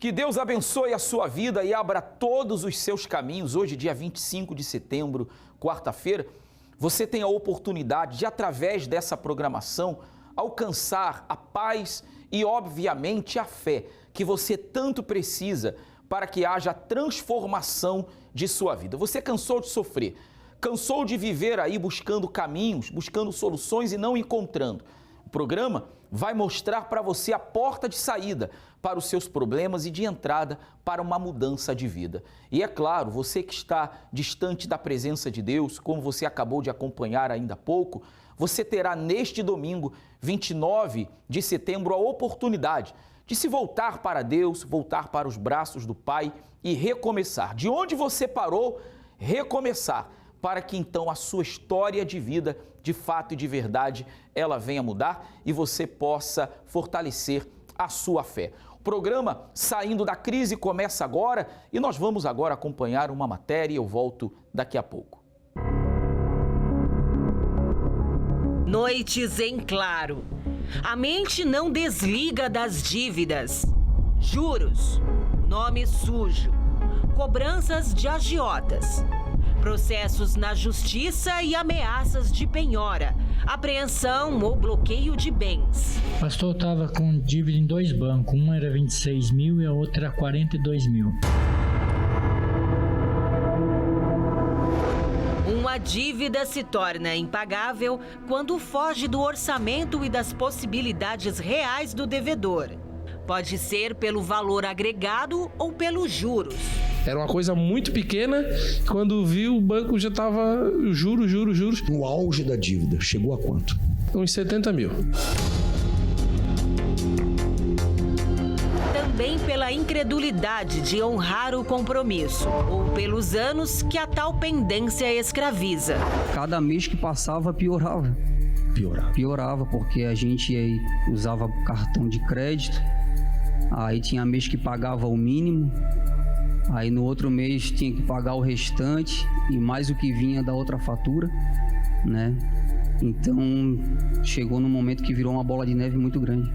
Que Deus abençoe a sua vida e abra todos os seus caminhos. Hoje, dia 25 de setembro, quarta-feira, você tem a oportunidade de, através dessa programação, alcançar a paz e, obviamente, a fé que você tanto precisa para que haja transformação de sua vida. Você cansou de sofrer, cansou de viver aí buscando caminhos, buscando soluções e não encontrando. O programa vai mostrar para você a porta de saída para os seus problemas e de entrada para uma mudança de vida. E é claro, você que está distante da presença de Deus, como você acabou de acompanhar ainda há pouco, você terá neste domingo, 29 de setembro, a oportunidade de se voltar para Deus, voltar para os braços do Pai e recomeçar. De onde você parou, recomeçar, para que então a sua história de vida, de fato e de verdade, ela venha mudar e você possa fortalecer a sua fé. O programa Saindo da Crise começa agora e nós vamos agora acompanhar uma matéria e eu volto daqui a pouco. Noites em claro. A mente não desliga das dívidas. Juros, nome sujo, cobranças de agiotas, processos na justiça e ameaças de penhora, apreensão ou bloqueio de bens. O pastor estava com dívida em 2 bancos, um era 26 mil e a outra era 42 mil. Uma dívida se torna impagável quando foge do orçamento e das possibilidades reais do devedor. Pode ser pelo valor agregado ou pelos juros. Era uma coisa muito pequena, quando viu o banco já estava juros. No auge da dívida, chegou a quanto? Uns 70 mil. Também pela incredulidade de honrar o compromisso, ou pelos anos que a tal pendência escraviza. Cada mês que passava piorava. Piorava porque a gente aí usava cartão de crédito, aí tinha mês que pagava o mínimo, aí no outro mês tinha que pagar o restante e mais o que vinha da outra fatura, né? Então chegou num momento que virou uma bola de neve muito grande.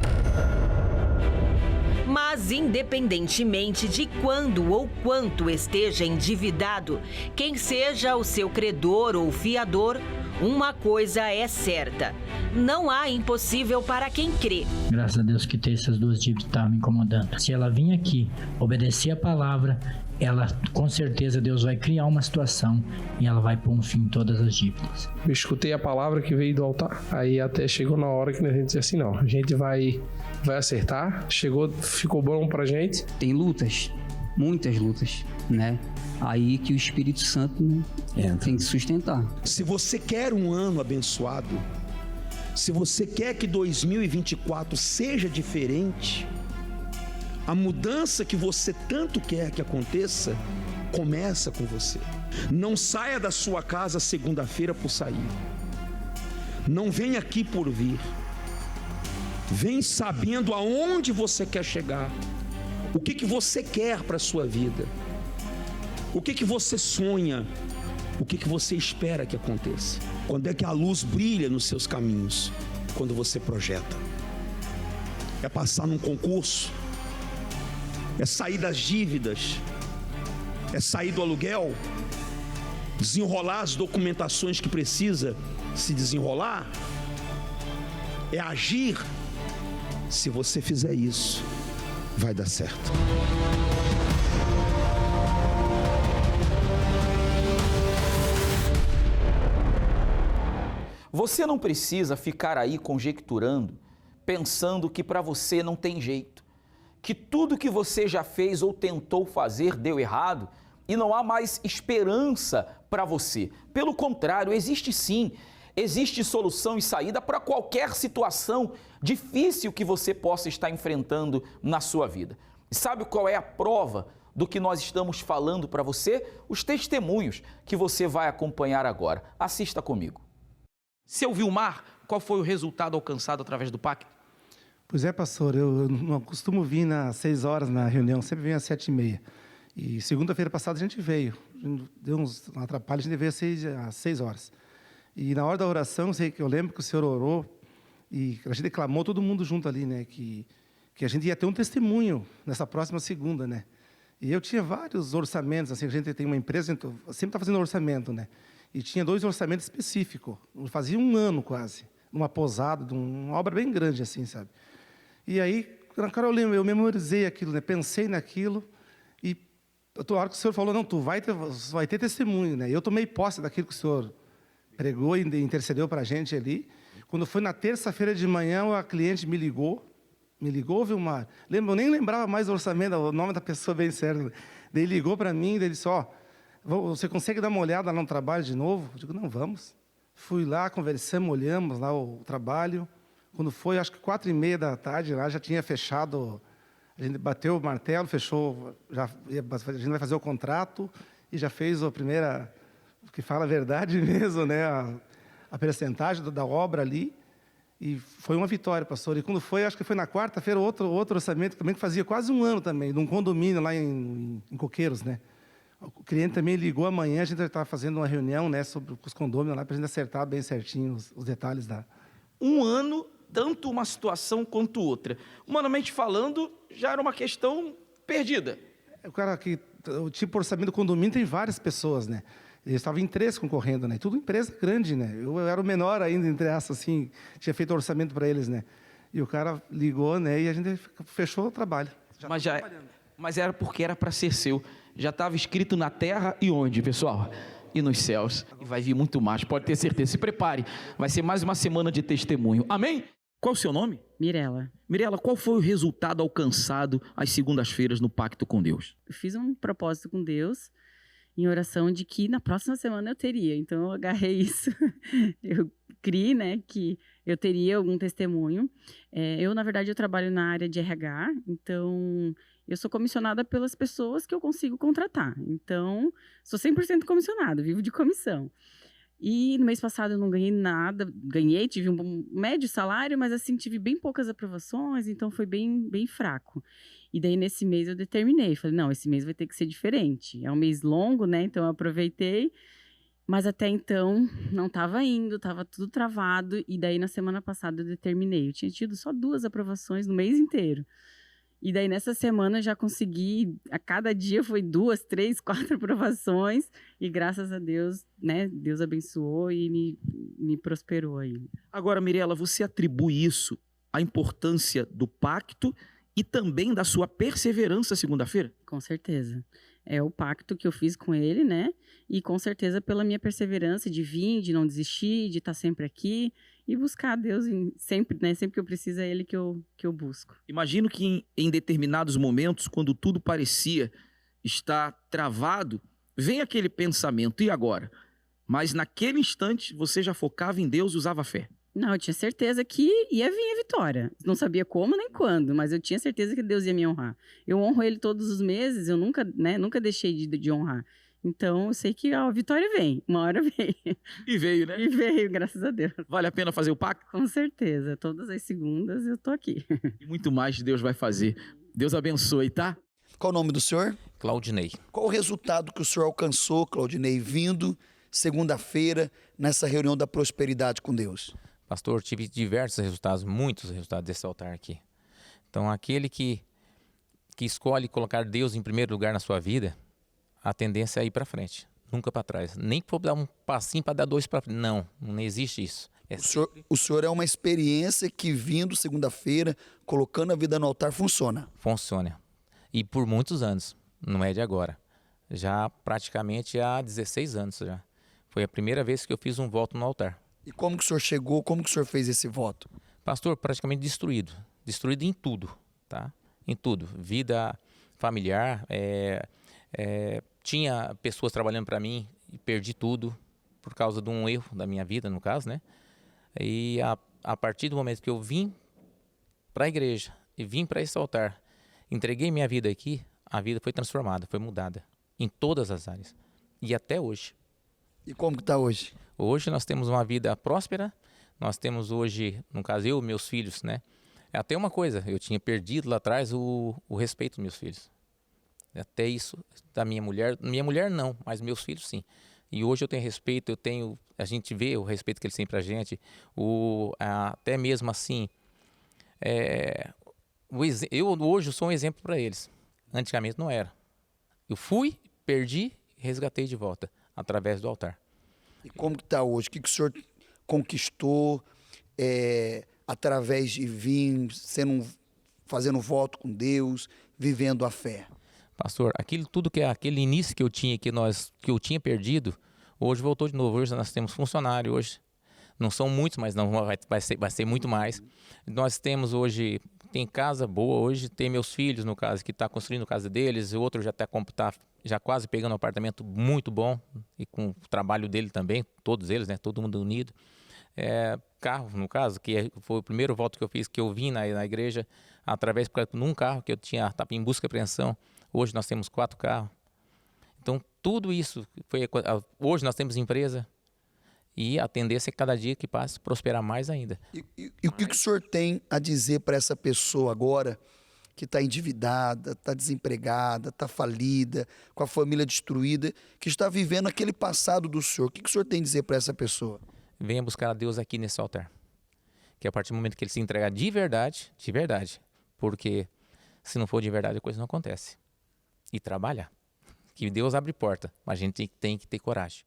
Mas, independentemente de quando ou quanto esteja endividado, quem seja o seu credor ou fiador, uma coisa é certa: não há impossível para quem crê. Graças a Deus que ter essas 2 dívidas estavam me incomodando. Se ela vir aqui, obedecer a palavra, ela, com certeza, Deus vai criar uma situação e ela vai pôr um fim em todas as dívidas. Eu escutei a palavra que veio do altar. Aí até chegou na hora que a gente disse assim, não, a gente vai acertar. Ficou bom pra gente. Tem lutas, muitas lutas, né? Aí que o Espírito Santo, né, tem que sustentar. Se você quer um ano abençoado, se você quer que 2024 seja diferente, a mudança que você tanto quer que aconteça, começa com você. Não saia da sua casa segunda-feira por sair. Não venha aqui por vir. Vem sabendo aonde você quer chegar. O que você quer para a sua vida. O que você sonha. O que você espera que aconteça. Quando é que a luz brilha nos seus caminhos? Quando você projeta. É passar num concurso. É sair das dívidas, é sair do aluguel, desenrolar as documentações que precisa se desenrolar, é agir. Se você fizer isso, vai dar certo. Você não precisa ficar aí conjecturando, pensando que para você não tem jeito, que tudo que você já fez ou tentou fazer deu errado e não há mais esperança para você. Pelo contrário, existe sim, existe solução e saída para qualquer situação difícil que você possa estar enfrentando na sua vida. E sabe qual é a prova do que nós estamos falando para você? Os testemunhos que você vai acompanhar agora. Assista comigo. Seu Vilmar, qual foi o resultado alcançado através do pacto? Pois é, pastor, eu não costumo vir às 6 horas na reunião, sempre venho às 7h30. E segunda-feira passada a gente veio, deu uns atrapalhos, a gente veio às 6 horas. E na hora da oração, eu lembro que o senhor orou e a gente declamou todo mundo junto ali, né, que que a gente ia ter um testemunho nessa próxima segunda, né? E eu tinha vários orçamentos, assim, a gente tem uma empresa, então, sempre está fazendo orçamento, né? E tinha 2 orçamentos específicos, fazia um ano quase, numa posada, uma obra bem grande, assim, sabe? E aí, cara, eu memorizei aquilo, né? Pensei naquilo, e a hora que o senhor falou, não, tu vai ter testemunho, né? Eu tomei posse daquilo que o senhor pregou e intercedeu para a gente ali. Quando foi na terça-feira de manhã, a cliente me ligou, Vilmar. Eu nem lembrava mais do orçamento, o nome da pessoa bem certo. Daí ligou para mim, daí disse, você consegue dar uma olhada lá no trabalho de novo? Eu digo, não, vamos. Fui lá, conversamos, olhamos lá o trabalho. Quando foi, acho que 4h30 da tarde, lá já tinha fechado, a gente bateu o martelo, fechou, a gente vai fazer o contrato e já fez a primeira, que fala a verdade mesmo, né? A percentagem da obra ali. E foi uma vitória, pastor. E quando foi, acho que foi na quarta-feira, outro orçamento também, que fazia quase um ano também, num condomínio lá em Coqueiros, né? O cliente também ligou amanhã, a gente estava fazendo uma reunião, né, sobre os condôminos lá, para a gente acertar bem certinho os detalhes da... Um ano, tanto uma situação quanto outra. Humanamente falando, já era uma questão perdida. O cara que... O tipo orçamento do condomínio tem várias pessoas, né? Eles estavam em 3 concorrendo, né? Tudo empresa grande, né? Eu era o menor ainda, entre essas, assim, tinha feito orçamento para eles, né? E o cara ligou, né? E a gente fechou o trabalho. Mas era porque era para ser seu. Já estava escrito na terra e onde, pessoal? E nos céus. E vai vir muito mais, pode ter certeza. Se prepare, vai ser mais uma semana de testemunho. Amém? Qual o seu nome? Mirela. Mirela, qual foi o resultado alcançado às segundas-feiras no Pacto com Deus? Eu fiz um propósito com Deus em oração de que na próxima semana eu teria. Então eu agarrei isso. Eu criei, né, que eu teria algum testemunho. Na verdade, eu trabalho na área de RH, então eu sou comissionada pelas pessoas que eu consigo contratar. Então, sou 100% comissionada, vivo de comissão. E no mês passado eu não ganhei nada, tive um médio salário, mas assim, tive bem poucas aprovações, então foi bem, bem fraco. E daí nesse mês eu determinei, falei, não, esse mês vai ter que ser diferente. É um mês longo, né, então eu aproveitei, mas até então não estava indo, estava tudo travado, e daí na semana passada eu determinei. Eu tinha tido só 2 aprovações no mês inteiro. E daí, nessa semana, eu já consegui, a cada dia foi 2, 3, 4 aprovações. E graças a Deus, né, Deus abençoou e me prosperou aí. Agora, Mirela, você atribui isso à importância do pacto e também da sua perseverança segunda-feira? Com certeza. É o pacto que eu fiz com ele, né? E com certeza pela minha perseverança de vir, de não desistir, de estar sempre aqui. E buscar a Deus sempre, né? Sempre que eu preciso, é Ele que eu busco. Imagino que em determinados momentos, quando tudo parecia estar travado, vem aquele pensamento, e agora? Mas naquele instante, você já focava em Deus e usava fé. Não, eu tinha certeza que ia vir a vitória. Não sabia como nem quando, mas eu tinha certeza que Deus ia me honrar. Eu honro Ele todos os meses, eu nunca deixei de honrar. Então, eu sei que a vitória vem, uma hora vem. E veio, né? E veio, graças a Deus. Vale a pena fazer o pacto? Com certeza, todas as segundas eu tô aqui. E muito mais Deus vai fazer. Deus abençoe, tá? Qual o nome do senhor? Claudinei. Qual o resultado que o senhor alcançou, Claudinei, vindo segunda-feira nessa reunião da prosperidade com Deus? Pastor, tive diversos resultados, muitos resultados desse altar aqui. Então, aquele que escolhe colocar Deus em primeiro lugar na sua vida, a tendência é ir para frente, nunca para trás. Nem que for dar um passinho para dar 2 para frente. Não existe isso. O senhor é uma experiência que, vindo segunda-feira, colocando a vida no altar, funciona. Funciona. E por muitos anos, não é de agora. Já praticamente há 16 anos já. Foi a primeira vez que eu fiz um voto no altar. E como que o senhor chegou, como que o senhor fez esse voto? Pastor, praticamente destruído. Destruído em tudo, tá? Em tudo. Vida familiar, tinha pessoas trabalhando para mim e perdi tudo por causa de um erro da minha vida, no caso, né? E a partir do momento que eu vim para a igreja e vim para esse altar, entreguei minha vida aqui, a vida foi transformada, foi mudada em todas as áreas. E até hoje. E como que está hoje? Hoje nós temos uma vida próspera, nós temos hoje, no caso eu, meus filhos, né? Até uma coisa, eu tinha perdido lá atrás o respeito dos meus filhos. Até isso da minha mulher não, mas meus filhos sim. E hoje eu tenho respeito, a gente vê o respeito que eles têm pra gente, até mesmo assim, eu hoje sou um exemplo para eles. Antigamente não era. Eu fui, perdi, resgatei de volta, através do altar. E como que está hoje? O que o senhor conquistou através de vir, fazendo voto com Deus, vivendo a fé? Pastor, tudo que aquele início que eu tinha, que eu tinha perdido, hoje voltou de novo. Hoje nós temos funcionário, hoje não são muitos, mas não vai ser muito mais. Nós temos hoje, tem casa boa hoje, tem meus filhos, no caso, que está construindo a casa deles, o outro já está já quase pegando um apartamento muito bom, e com o trabalho dele também, todos eles, né, todo mundo unido. Carro, no caso, que foi o primeiro voto que eu fiz, que eu vim na igreja, através de um carro que eu estava em busca e apreensão. Hoje nós temos 4 carros. Então, tudo isso, hoje nós temos empresa, e a tendência é que cada dia que passa, prosperar mais ainda. E o que o senhor tem a dizer para essa pessoa agora, que está endividada, está desempregada, está falida, com a família destruída, que está vivendo aquele passado do senhor? O que o senhor tem a dizer para essa pessoa? Venha buscar a Deus aqui nesse altar. Que a partir do momento que ele se entregar de verdade, porque se não for de verdade a coisa não acontece. E trabalhar. Que Deus abre porta, mas a gente tem que ter coragem.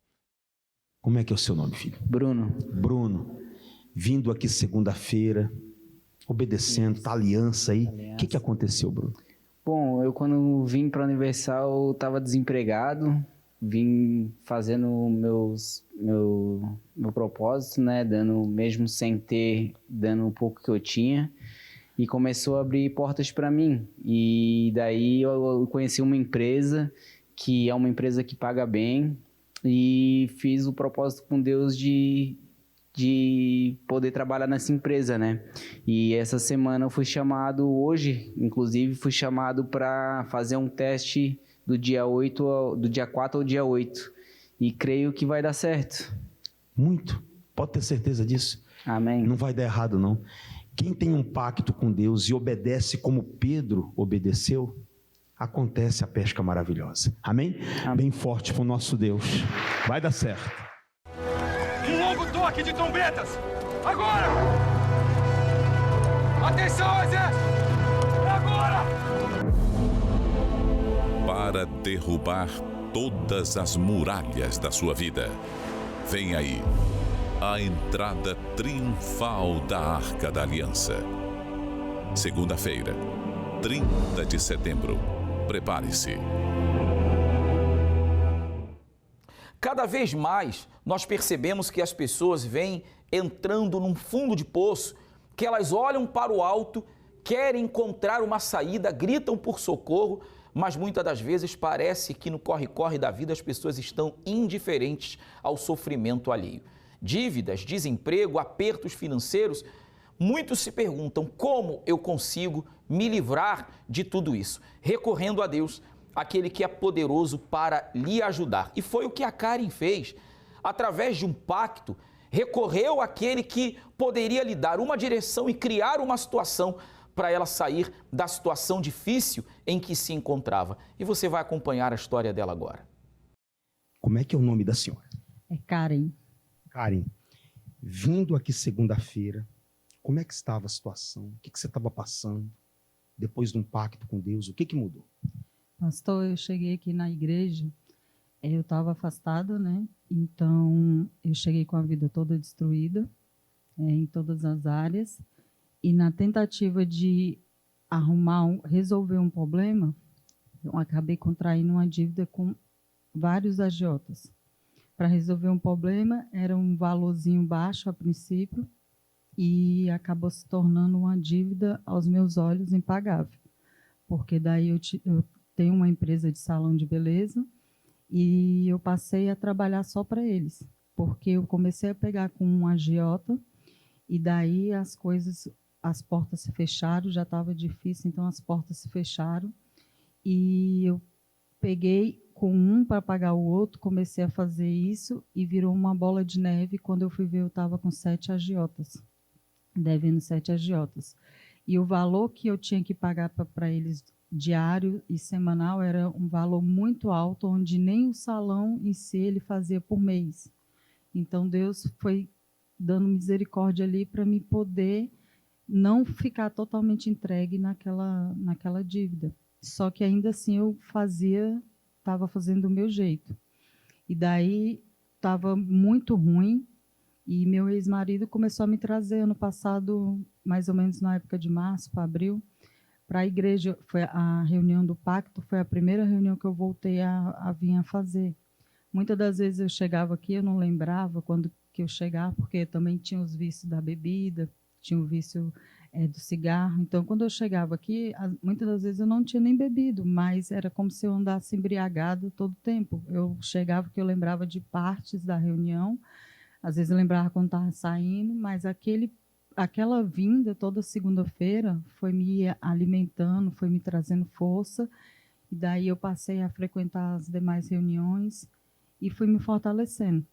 Como é que é o seu nome, filho? Bruno. Bruno, vindo aqui segunda-feira, obedecendo, tá aliança aí. O que aconteceu, Bruno? Bom, eu quando vim para a Universal, eu estava desempregado, vim fazendo meu propósito, né, dando, mesmo sem ter, dando um pouco que eu tinha, e começou a abrir portas para mim. E daí eu conheci uma empresa, que é uma empresa que paga bem, e fiz o propósito com Deus de poder trabalhar nessa empresa, né? E essa semana eu fui chamado, hoje, inclusive, fui chamado para fazer um teste do dia 4 ao dia 8. E creio que vai dar certo. Muito. Pode ter certeza disso. Amém. Não vai dar errado, não. Quem tem um pacto com Deus e obedece como Pedro obedeceu, acontece a pesca maravilhosa. Amém? Amém. Bem forte para o nosso Deus. Vai dar certo. Um longo toque de trombetas. Agora! Atenção, exército! Agora! Para derrubar todas as muralhas da sua vida. Vem aí a entrada triunfal da Arca da Aliança. Segunda-feira, 30 de setembro. Prepare-se. Cada vez mais nós percebemos que as pessoas vêm entrando num fundo de poço, que elas olham para o alto, querem encontrar uma saída, gritam por socorro, mas muitas das vezes parece que no corre-corre da vida as pessoas estão indiferentes ao sofrimento alheio. Dívidas, desemprego, apertos financeiros, muitos se perguntam como eu consigo me livrar de tudo isso, recorrendo a Deus, aquele que é poderoso para lhe ajudar. E foi o que a Karen fez. Através de um pacto, recorreu àquele que poderia lhe dar uma direção e criar uma situação para ela sair da situação difícil em que se encontrava. E você vai acompanhar a história dela agora. Como é que é o nome da senhora? É Karen. Karen, vindo aqui segunda-feira, como é que estava a situação? O que você estava passando? Depois de um pacto com Deus, o que mudou? Pastor, eu cheguei aqui na igreja, eu estava afastada, né? Então, eu cheguei com a vida toda destruída, em todas as áreas. E na tentativa de resolver um problema, eu acabei contraindo uma dívida com vários agiotas. Para resolver um problema, era um valorzinho baixo a princípio, e acabou se tornando uma dívida aos meus olhos impagável. Porque daí eu tenho uma empresa de salão de beleza e eu passei a trabalhar só para eles. Porque eu comecei a pegar com um agiota e daí as portas se fecharam, já estava difícil, então as portas se fecharam. E eu peguei com um para pagar o outro, comecei a fazer isso e virou uma bola de neve. Quando eu fui ver, eu estava com 7 agiotas. Devendo 7 agiotas. E o valor que eu tinha que pagar para eles diário e semanal era um valor muito alto, onde nem o salão em si ele fazia por mês. Então Deus foi dando misericórdia ali para me poder não ficar totalmente entregue naquela dívida. Só que ainda assim eu estava fazendo do meu jeito. E daí estava muito ruim e meu ex-marido começou a me trazer ano passado, mais ou menos na época de março para abril, para a igreja. Foi a reunião do pacto, foi a primeira reunião que eu voltei a vir a fazer. Muitas das vezes eu chegava aqui, eu não lembrava quando que eu chegava, porque também tinha os vícios da bebida, tinha o vício do cigarro. Então, quando eu chegava aqui, muitas das vezes eu não tinha nem bebido, mas era como se eu andasse embriagada todo o tempo. Eu chegava que eu lembrava de partes da reunião, às vezes eu lembrava quando estava saindo, mas aquela vinda toda segunda-feira foi me alimentando, foi me trazendo força, e daí eu passei a frequentar as demais reuniões e fui me fortalecendo.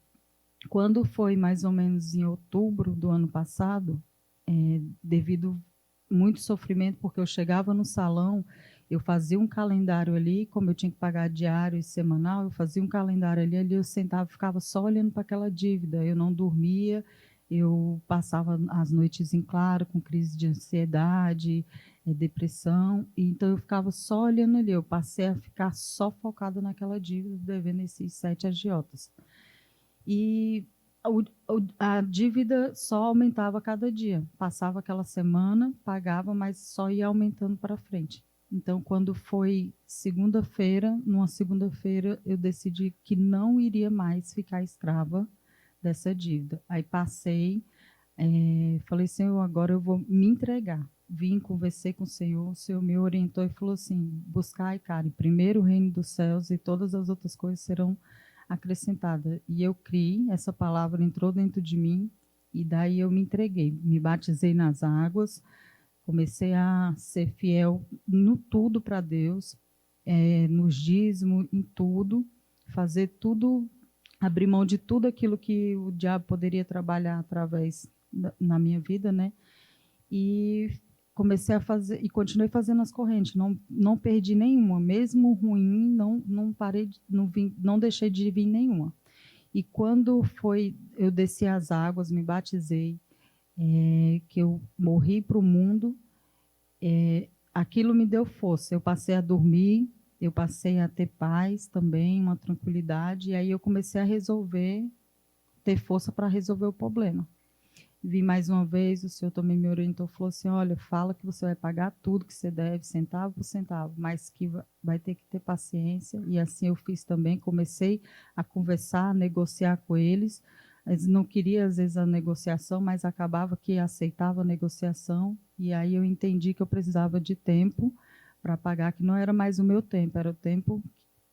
Quando foi mais ou menos em outubro do ano passado, devido muito sofrimento, porque eu chegava no salão, eu fazia um calendário ali, como eu tinha que pagar diário e semanal, eu fazia um calendário ali eu sentava, ficava só olhando para aquela dívida, eu não dormia, eu passava as noites em claro, com crise de ansiedade, depressão, e então eu ficava só olhando ali, eu passei a ficar só focada naquela dívida, devendo esses 7 agiotas. E a dívida só aumentava a cada dia. Passava aquela semana, pagava, mas só ia aumentando para frente. Então, quando foi numa segunda-feira, eu decidi que não iria mais ficar escrava dessa dívida. Aí passei, falei, Senhor, agora eu vou me entregar. Vim, conversei com o Senhor me orientou e falou assim, buscai, cara, primeiro o reino dos céus e todas as outras coisas serão acrescentada. E eu criei, essa palavra entrou dentro de mim, e daí eu me entreguei, me batizei nas águas, comecei a ser fiel no tudo para Deus, nos dízimos, em tudo, fazer tudo, abrir mão de tudo aquilo que o diabo poderia trabalhar através na minha vida, né? E comecei a fazer, e continuei fazendo as correntes, não perdi nenhuma, mesmo ruim, não parei, não deixei de vir nenhuma. E quando eu desci as águas, me batizei, que eu morri para o mundo, aquilo me deu força, eu passei a dormir, eu passei a ter paz também, uma tranquilidade, e aí eu comecei a ter força para resolver o problema. Vi mais uma vez, o Senhor também me orientou, falou assim, olha, fala que você vai pagar tudo que você deve, centavo por centavo, mas que vai ter que ter paciência, e assim eu fiz também, comecei a conversar, a negociar com eles, não queria às vezes a negociação, mas acabava que aceitava a negociação, e aí eu entendi que eu precisava de tempo para pagar, que não era mais o meu tempo, era o tempo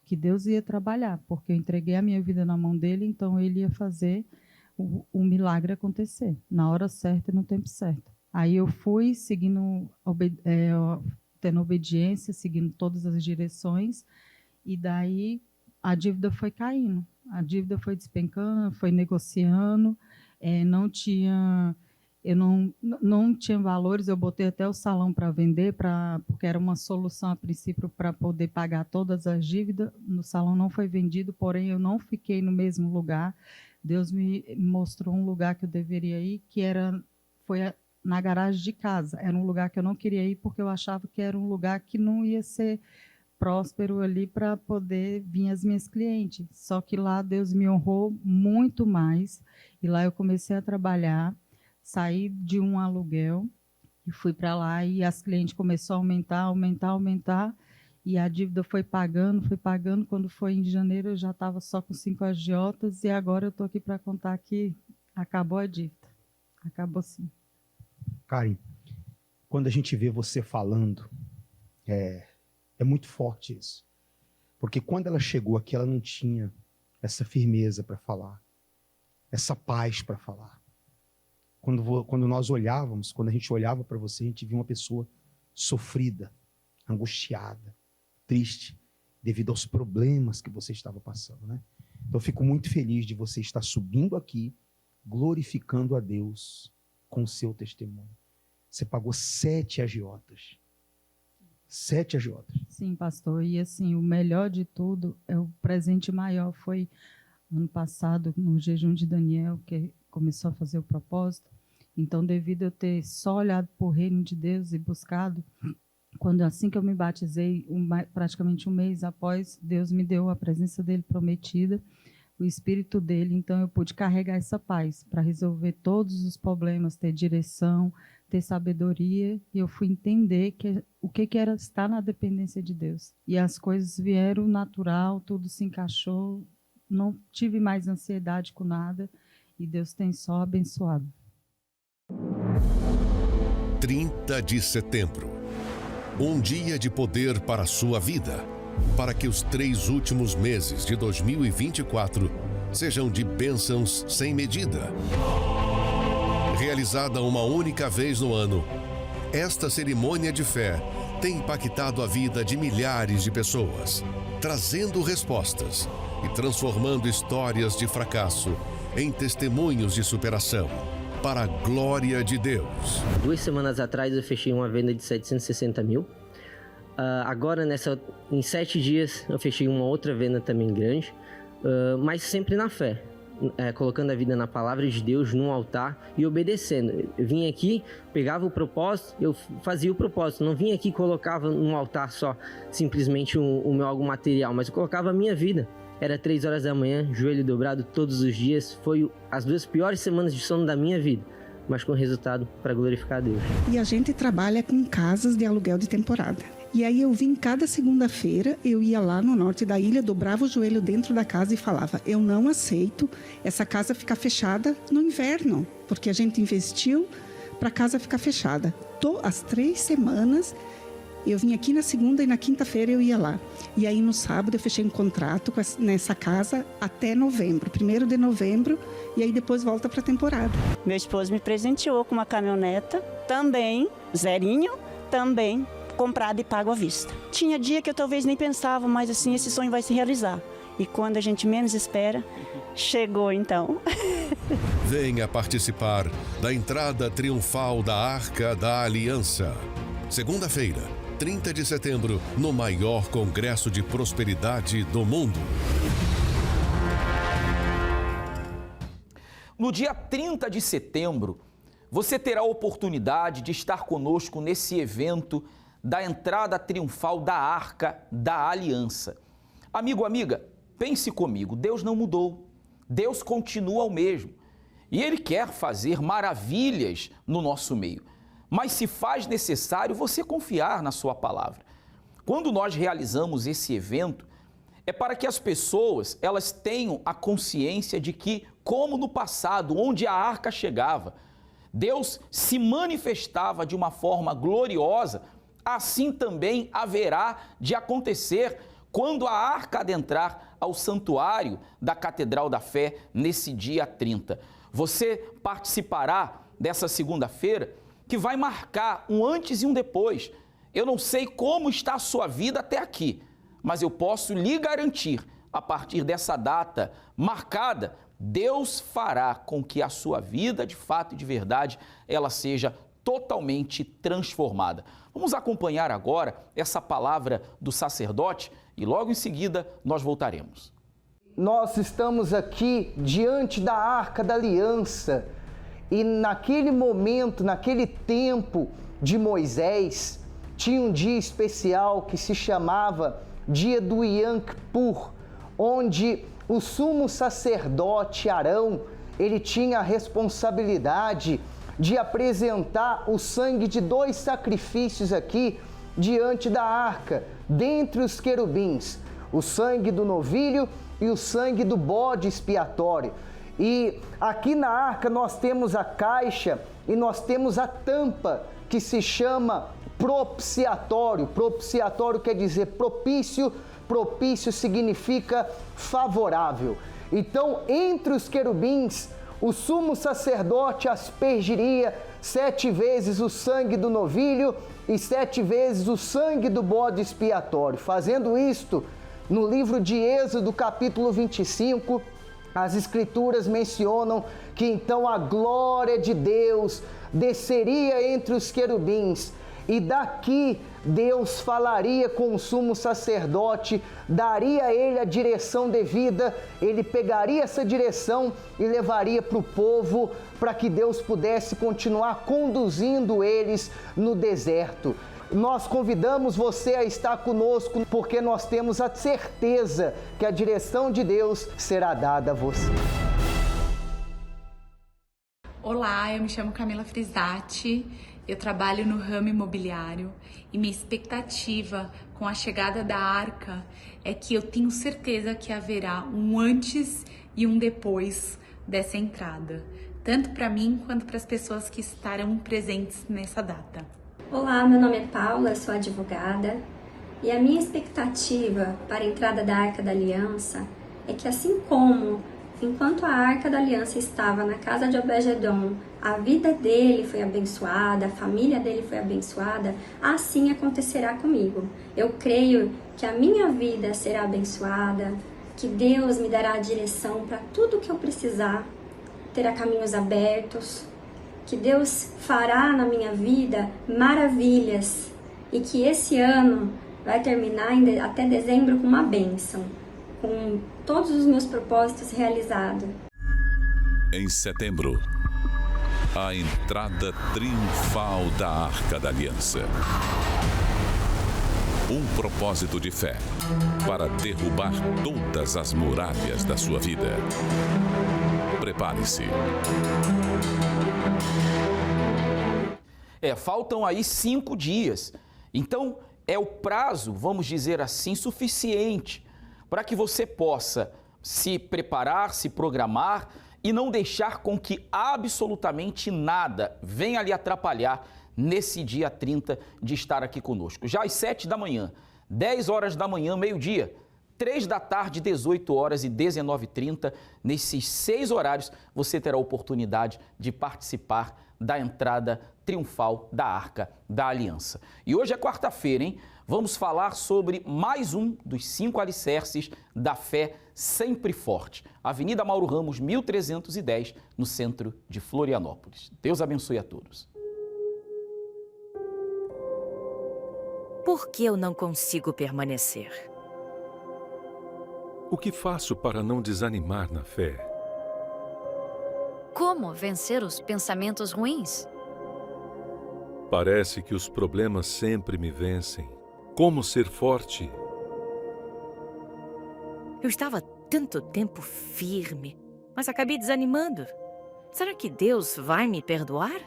que Deus ia trabalhar, porque eu entreguei a minha vida na mão dele, então ele ia fazer o milagre acontecer, na hora certa e no tempo certo. Aí eu fui seguindo, tendo obediência, seguindo todas as direções, e daí a dívida foi caindo, a dívida foi despencando, foi negociando, eu não tinha valores, eu botei até o salão para vender, porque era uma solução a princípio para poder pagar todas as dívidas, no salão não foi vendido, porém eu não fiquei no mesmo lugar, Deus me mostrou um lugar que eu deveria ir, foi na garagem de casa. Era um lugar que eu não queria ir porque eu achava que era um lugar que não ia ser próspero ali para poder vir as minhas clientes. Só que lá Deus me honrou muito mais. E lá eu comecei a trabalhar, saí de um aluguel e fui para lá e as clientes começaram a aumentar. E a dívida foi pagando. Quando foi em janeiro, eu já estava só com 5 agiotas e agora eu estou aqui para contar que acabou a dívida. Acabou sim. Karen, quando a gente vê você falando, é muito forte isso. Porque quando ela chegou aqui, ela não tinha essa firmeza para falar, essa paz para falar. Quando nós olhávamos, quando a gente olhava para você, a gente via uma pessoa sofrida, angustiada, triste, devido aos problemas que você estava passando, né? Então eu fico muito feliz de você estar subindo aqui, glorificando a Deus com o seu testemunho. Você pagou 7 agiotas. 7 agiotas. Sim, pastor. E assim, o melhor de tudo, o presente maior foi ano passado, no jejum de Daniel, que começou a fazer o propósito. Então, devido a eu ter só olhado para o reino de Deus e buscado, assim que eu me batizei, praticamente um mês após, Deus me deu a presença dele prometida, o Espírito dele, então eu pude carregar essa paz para resolver todos os problemas, ter direção, ter sabedoria, e eu fui entender o que era estar na dependência de Deus. E as coisas vieram natural, tudo se encaixou, não tive mais ansiedade com nada, e Deus tem só abençoado. 30 de setembro. Um dia de poder para a sua vida, para que os 3 últimos meses de 2024 sejam de bênçãos sem medida. Realizada uma única vez no ano, esta cerimônia de fé tem impactado a vida de milhares de pessoas, trazendo respostas e transformando histórias de fracasso em testemunhos de superação, para a glória de Deus. 2 semanas atrás eu fechei uma venda de 760 mil. Agora, em 7 dias, eu fechei uma outra venda também grande, mas sempre na fé, colocando a vida na palavra de Deus, no altar e obedecendo. Eu vinha aqui, pegava o propósito, eu fazia o propósito. Não vinha aqui e colocava no altar só simplesmente o meu algo material, mas eu colocava a minha vida. Era 3 horas da manhã, joelho dobrado todos os dias. Foi as 2 piores semanas de sono da minha vida, mas com resultado para glorificar a Deus. E a gente trabalha com casas de aluguel de temporada. E aí eu vim cada segunda-feira, eu ia lá no norte da ilha, dobrava o joelho dentro da casa e falava: eu não aceito essa casa ficar fechada no inverno, porque a gente investiu para a casa ficar fechada. As 3 semanas... eu vim aqui na segunda e na quinta-feira eu ia lá. E aí no sábado eu fechei um contrato nessa casa até novembro, 1º de novembro, e aí depois volta para a temporada. Meu esposo me presenteou com uma caminhoneta, também, zerinho, também comprada e pago à vista. Tinha dia que eu talvez nem pensava, mas assim, esse sonho vai se realizar. E quando a gente menos espera, chegou então. Venha participar da entrada triunfal da Arca da Aliança. Segunda-feira, 30 de setembro, no maior congresso de prosperidade do mundo. No dia 30 de setembro, você terá a oportunidade de estar conosco nesse evento da entrada triunfal da Arca da Aliança. Amigo, amiga, pense comigo, Deus não mudou, Deus continua o mesmo e Ele quer fazer maravilhas no nosso meio. Mas se faz necessário você confiar na sua palavra. Quando nós realizamos esse evento, é para que as pessoas elas tenham a consciência de que, como no passado, onde a arca chegava, Deus se manifestava de uma forma gloriosa, assim também haverá de acontecer quando a arca adentrar ao santuário da Catedral da Fé nesse dia 30. Você participará dessa segunda-feira, que vai marcar um antes e um depois. Eu não sei como está a sua vida até aqui, mas eu posso lhe garantir, a partir dessa data marcada, Deus fará com que a sua vida, de fato e de verdade, ela seja totalmente transformada. Vamos acompanhar agora essa palavra do sacerdote e logo em seguida nós voltaremos. Nós estamos aqui diante da Arca da Aliança. E naquele momento, naquele tempo de Moisés, tinha um dia especial que se chamava Dia do Yom Kippur, onde o sumo sacerdote Arão, ele tinha a responsabilidade de apresentar o sangue de 2 sacrifícios aqui diante da arca, dentre os querubins, o sangue do novilho e o sangue do bode expiatório. E aqui na arca nós temos a caixa e nós temos a tampa que se chama propiciatório. Propiciatório quer dizer propício, propício significa favorável. Então, entre os querubins, o sumo sacerdote aspergiria 7 vezes o sangue do novilho e 7 vezes o sangue do bode expiatório. Fazendo isto, no livro de Êxodo, capítulo 25, as escrituras mencionam que então a glória de Deus desceria entre os querubins e daqui Deus falaria com o sumo sacerdote, daria a ele a direção devida, ele pegaria essa direção e levaria para o povo, para que Deus pudesse continuar conduzindo eles no deserto. Nós convidamos você a estar conosco, porque nós temos a certeza que a direção de Deus será dada a você. Olá, eu me chamo Camila Frisati, eu trabalho no ramo imobiliário e minha expectativa com a chegada da Arca é que eu tenho certeza que haverá um antes e um depois dessa entrada, tanto para mim quanto para as pessoas que estarão presentes nessa data. Olá, meu nome é Paula, sou advogada e a minha expectativa para a entrada da Arca da Aliança é que, assim como enquanto a Arca da Aliança estava na casa de Obed-Edom, a vida dele foi abençoada, a família dele foi abençoada, assim acontecerá comigo. Eu creio que a minha vida será abençoada, que Deus me dará a direção para tudo que eu precisar, terá caminhos abertos, que Deus fará na minha vida maravilhas e que esse ano vai terminar até dezembro com uma bênção, com todos os meus propósitos realizados. Em setembro, a entrada triunfal da Arca da Aliança. Um propósito de fé para derrubar todas as muralhas da sua vida. Prepare-se. Faltam aí 5 dias. Então, é o prazo, vamos dizer assim, suficiente para que você possa se preparar, se programar e não deixar com que absolutamente nada venha lhe atrapalhar nesse dia 30 de estar aqui conosco. Já às 7 da manhã, 10 horas da manhã, meio-dia, 3 da tarde, 18 horas e 19h30, nesses 6 horários, você terá a oportunidade de participar da entrada triunfal da Arca da Aliança. E hoje é quarta-feira, hein? Vamos falar sobre mais um dos 5 alicerces da fé sempre forte. Avenida Mauro Ramos, 1310, no centro de Florianópolis. Deus abençoe a todos. Por que eu não consigo permanecer? O que faço para não desanimar na fé? Como vencer os pensamentos ruins? Parece que os problemas sempre me vencem. Como ser forte? Eu estava tanto tempo firme, mas acabei desanimando. Será que Deus vai me perdoar?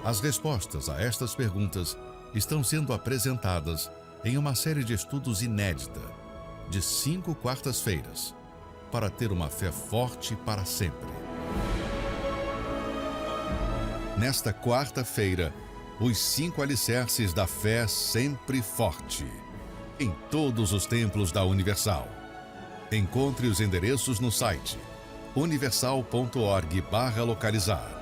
As respostas a estas perguntas estão sendo apresentadas em uma série de estudos inédita, de 5 quartas-feiras, para ter uma fé forte para sempre. Nesta quarta-feira, os 5 alicerces da fé sempre forte, em todos os templos da Universal. Encontre os endereços no site universal.org/localizar.